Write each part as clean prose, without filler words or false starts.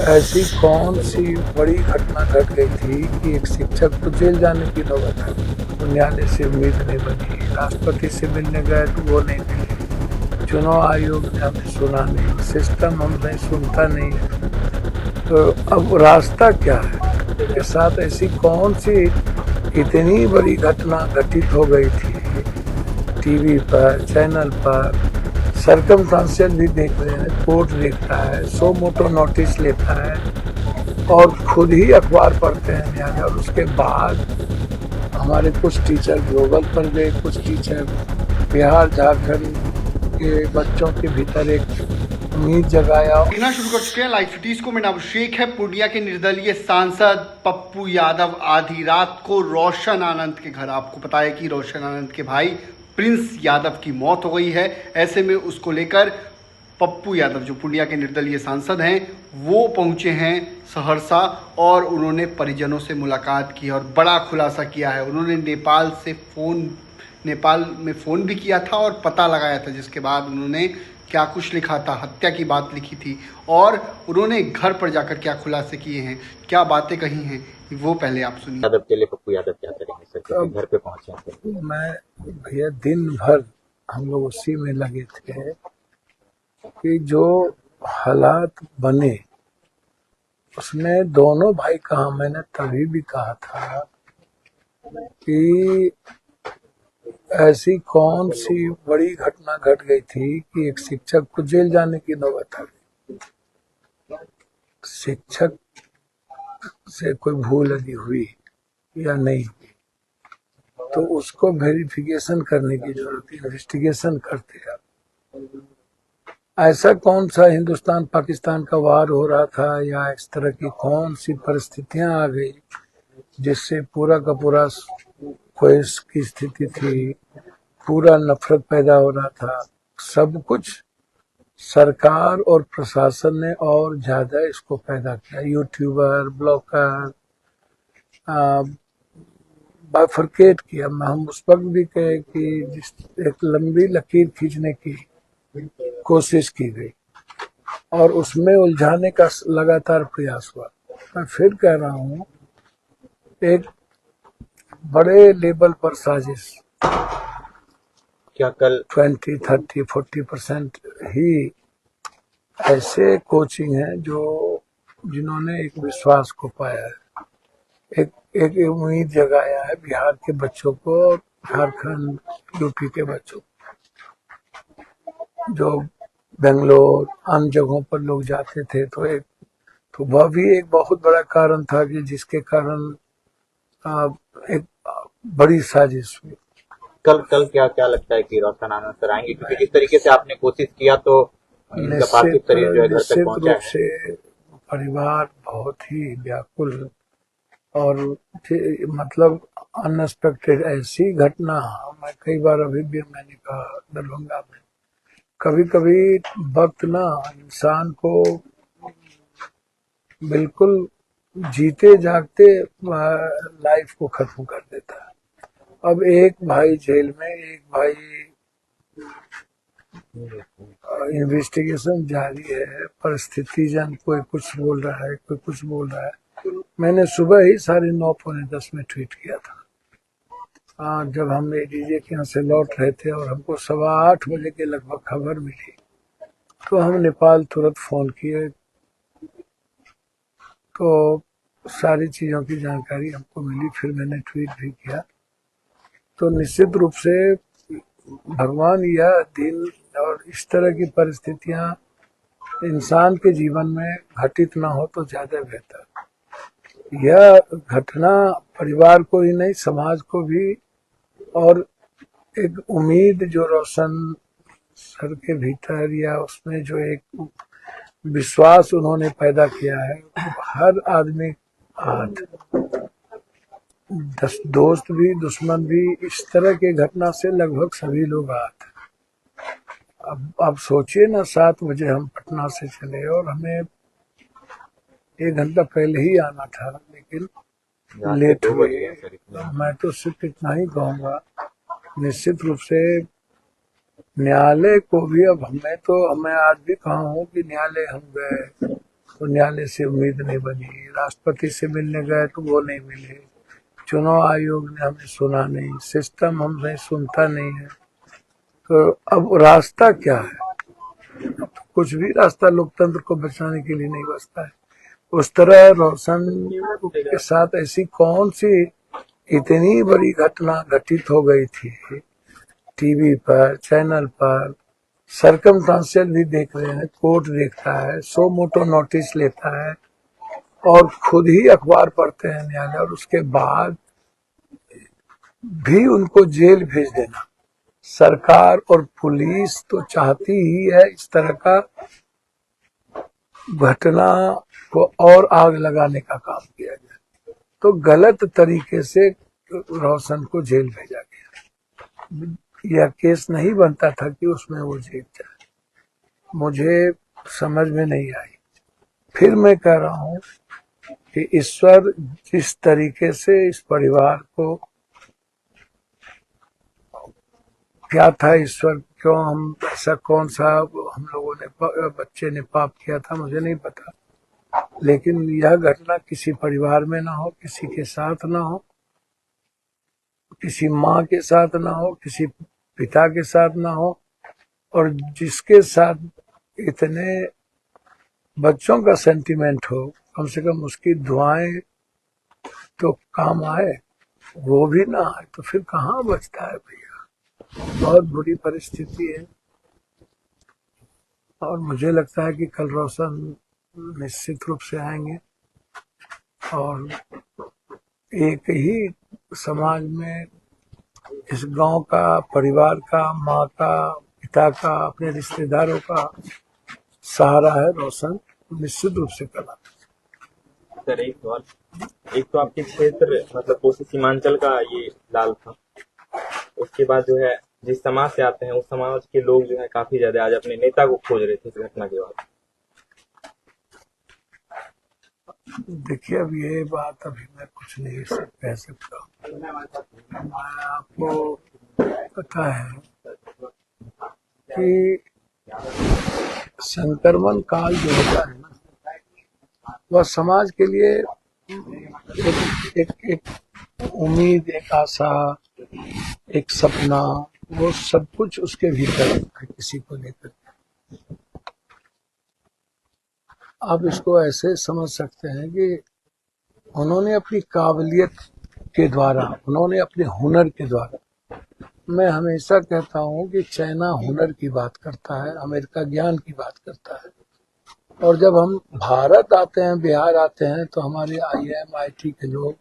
ऐसी कौन सी बड़ी घटना घट गई थी कि एक शिक्षक को जेल जाने की नौबत आ गई। तो न्यायालय से उम्मीद नहीं बनी, राष्ट्रपति से मिलने गए तो वो नहीं मिले, चुनाव आयोग ने हमें सुना नहीं, सिस्टम हमें सुनता नहीं है। तो अब रास्ता क्या है? उनके साथ ऐसी कौन सी इतनी बड़ी घटना घटित हो गई थी, टीवी पर, चैनल पर, सर्कमस्टांशियल भी देख रहे हैं, कोर्ट देखता है, सो मोटो नोटिस लेता है और खुद ही अखबार पढ़ते हैं न्यायालय। और उसके बाद हमारे कुछ टीचर ग्लोबल पर गए, कुछ टीचर बिहार झारखंड के बच्चों के भीतर एक उम्मीद जगाया। देखना शुरू कर चुके हैं लाइव सिटीज को। मेरा नाम शेख है। पूर्णिया के निर्दलीय सांसद पप्पू यादव आधी रात को रोशन आनंद के घर, आपको पता है कि रोशन आनंद के भाई प्रिंस यादव की मौत हो गई है। ऐसे में उसको लेकर पप्पू यादव जो पूर्णिया के निर्दलीय सांसद हैं वो पहुंचे हैं सहरसा और उन्होंने परिजनों से मुलाकात की और बड़ा खुलासा किया है। उन्होंने नेपाल में फ़ोन भी किया था और पता लगाया था, जिसके बाद उन्होंने क्या कुछ लिखा था, हत्या की बात लिखी थी और उन्होंने घर पर जाकर क्या खुलासे किए हैं, क्या बातें कही हैं, वो पहले आप सुनिए। यादव के लिए पप्पू यादव क्या करेंगे सर, क्योंकि घर पे पहुंचे हैं। मैं भैया दिन भर हम लोग उसी में लगे थे कि जो हालात बने उसमें दोनों भाई कहा, मैंने तभी भी कहा था कि ऐसी कौन सी बड़ी घटना घट गई थी कि एक शिक्षक को जेल जाने की नौबत आ गई। शिक्षक से कोई भूल यदि हुई या नहीं तो उसको वेरिफिकेशन करने की जरूरत है, इन्वेस्टिगेशन करते हैं। ऐसा कौन सा हिंदुस्तान पाकिस्तान का वार हो रहा था या इस तरह की कौन सी परिस्थितियां आ गई जिससे पूरा का पूरा क्वेश की स्थिति थी, पूरा नफरत पैदा हो रहा था। सब कुछ सरकार और प्रशासन ने और ज्यादा इसको पैदा किया। यूट्यूबर, ब्लॉगर बाइफरकेट किया। हम उस वक्त भी कहे कि जिस एक लंबी लकीर खींचने की कोशिश की गई और उसमें उलझाने का लगातार प्रयास हुआ। मैं फिर कह रहा हूँ, एक बड़े लेवल पर साजिश, क्या कल 20, 30, 40% ही ऐसे कोचिंग हैं जो जिन्होंने एक विश्वास को पाया है, एक उम्मीद जगाया है बिहार के बच्चों को और झारखंड, यूपी के बच्चों को। जो बेंगलोर अन्य जगहों पर लोग जाते थे तो वह भी एक बहुत बड़ा कारण था कि जिसके कारण एक बड़ी साजिश हुई। कल क्या लगता है कि रोशन आनंद सर आएंगे, क्योंकि जिस तरीके से आपने कोशिश किया तो इनका पार्थिव शरीर जो है घर तक पहुंचा है। से परिवार बहुत ही व्याकुल और मतलब अनएक्सपेक्टेड ऐसी घटना। मैं कई बार अभी भी मैंने कहा दरभंगा में, कभी कभी वक्त ना इंसान को बिल्कुल जीते जागते लाइफ को खत्म कर देता है। अब एक भाई जेल में, एक भाई इन्वेस्टिगेशन जारी है, परिस्थितिजन कोई कुछ बोल रहा है, कोई कुछ बोल रहा है। मैंने सुबह ही 9:30 पौने 10 में ट्वीट किया था। जब हम एडीजे के यहाँ से लौट रहे थे और हमको 8:15 बजे के लगभग खबर मिली तो हम नेपाल तुरंत फोन किए तो सारी चीजों की जानकारी हमको मिली। फिर मैंने ट्वीट भी किया। तो निश्चित रूप से भगवान यह दिन और इस तरह की परिस्थितियां इंसान के जीवन में घटित ना हो तो ज्यादा बेहतर। यह घटना परिवार को ही नहीं, समाज को भी, और एक उम्मीद जो रोशन सर के भीतर या उसमें जो एक विश्वास उन्होंने पैदा किया है, हर आदमी आज दोस्त भी दुश्मन भी इस तरह के घटना से लगभग सभी लोग आते। अब सोचिए ना, 7 बजे हम पटना से चले और हमें 1 घंटा पहले ही आना था, लेकिन लेट हुए। मैं तो सिर्फ इतना ही कहूँगा, निश्चित रूप से न्यायालय को भी, अब मैं आज भी कहा हूँ कि न्यायालय हम गए, तो न्यायालय से उम्मीद नहीं बनी, राष्ट्रपति से मिलने गए तो वो नहीं मिले, चुनाव आयोग ने हमें सुना नहीं, सिस्टम हमसे सुनता नहीं है। तो अब रास्ता क्या है? अब कुछ भी रास्ता लोकतंत्र को बचाने के लिए नहीं बचता है। उस तरह रोशन के साथ ऐसी कौन सी इतनी बड़ी घटना घटित हो गई थी, टीवी पर, चैनल पर, सर्कमस्टांशियल भी देख रहे हैं, कोर्ट देखता है, सो मोटो नोटिस लेता है और खुद ही अखबार पढ़ते हैं न्यायालय, और उसके बाद भी उनको जेल भेज देना। सरकार और पुलिस तो चाहती ही है इस तरह का घटना को और आग लगाने का काम किया जाए, तो गलत तरीके से रोशन को जेल भेजा गया। यह केस नहीं बनता था कि उसमें वो जीत जाए, मुझे समझ में नहीं आई। फिर मैं कह रहा हूं कि ईश्वर जिस तरीके से इस परिवार को, क्या था ईश्वर, क्यों हम ऐसा, कौन सा हम लोगों ने, बच्चे ने पाप किया था, मुझे नहीं पता, लेकिन यह घटना किसी परिवार में ना हो, किसी के साथ ना हो, किसी माँ के साथ ना हो, किसी पिता के साथ ना हो, और जिसके साथ इतने बच्चों का सेंटिमेंट हो, कम से कम उसकी दुआएं तो काम आए, वो भी ना आए तो फिर कहाँ बचता है भैया। बहुत बुरी परिस्थिति है, और मुझे लगता है कि कल रोशन निश्चित रूप से आएंगे, और एक ही समाज में, इस गांव का, परिवार का, माँ का, पिता का, अपने रिश्तेदारों का सहारा है रोशन, निश्चित रूप से कला। सर एक सवाल, एक तो आपके क्षेत्र मतलब कोसी सीमांचल का ये लाल था, उसके बाद जो है जिस समाज से आते हैं उस समाज के लोग जो है काफी ज्यादा आज अपने नेता को खोज रहे थे इस घटना के बाद। देखिए, अब ये बात अभी मैं कुछ नहीं कह सकता। मैं आपको पता है कि संक्रमण काल जो होता है ना, वह समाज के लिए एक उम्मीद, एक आशा, एक सपना, वो सब कुछ उसके भीतर है किसी को लेकर। आप इसको ऐसे समझ सकते हैं कि उन्होंने अपनी काबिलियत के द्वारा, उन्होंने अपने हुनर के द्वारा, मैं हमेशा कहता हूँ कि चाइना हुनर की बात करता है, अमेरिका ज्ञान की बात करता है, और जब हम भारत आते हैं, बिहार आते हैं, तो हमारे IIM IT के लोग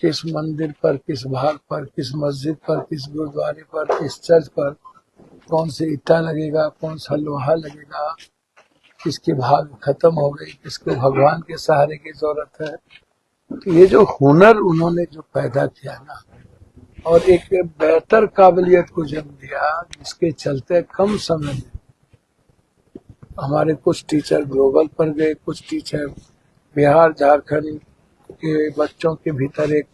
किस मंदिर पर, किस भाग पर, किस मस्जिद पर, किस गुरुद्वारे पर, किस चर्च पर कौन से ईटा लगेगा, कौन सा लोहा लगेगा, किसकी भाग खत्म हो गई, किसको भगवान के सहारे की जरूरत है। तो ये जो हुनर उन्होंने जो पैदा किया ना, और एक बेहतर काबिलियत को जन्म दिया, जिसके चलते कम समय में हमारे कुछ टीचर ग्लोबल पर गए, कुछ टीचर बिहार झारखंड के बच्चों के भीतर एक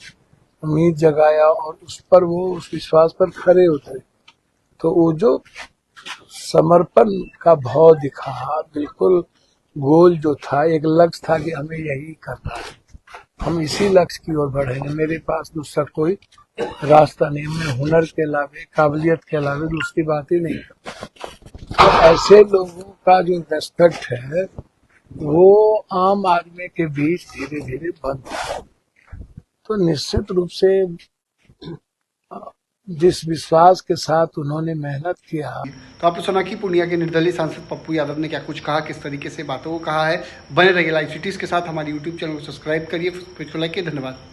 उम्मीद जगाया, और उस पर वो उस विश्वास पर खरे उतरे। तो वो जो समर्पण का भाव दिखा, बिल्कुल गोल जो था, एक लक्ष्य था कि हमें यही करना है, हम इसी लक्ष्य की ओर बढ़ेंगे, मेरे पास दूसरा कोई रास्ता नहीं, मैं हुनर के अलावे, काबिलियत के अलावे दूसरी बात ही नहीं करता। तो ऐसे लोगों का जो रेस्पेक्ट है, वो आम आदमी के बीच धीरे धीरे बनता है। तो निश्चित रूप से जिस विश्वास के साथ उन्होंने मेहनत किया। तो आपने सुना कि पूर्णिया के निर्दलीय सांसद पप्पू यादव ने क्या कुछ कहा, किस तरीके से बातों को कहा है। बने रहिए लाइव सिटीज के साथ, हमारे यूट्यूब चैनल को सब्सक्राइब करिए, लाइक, धन्यवाद।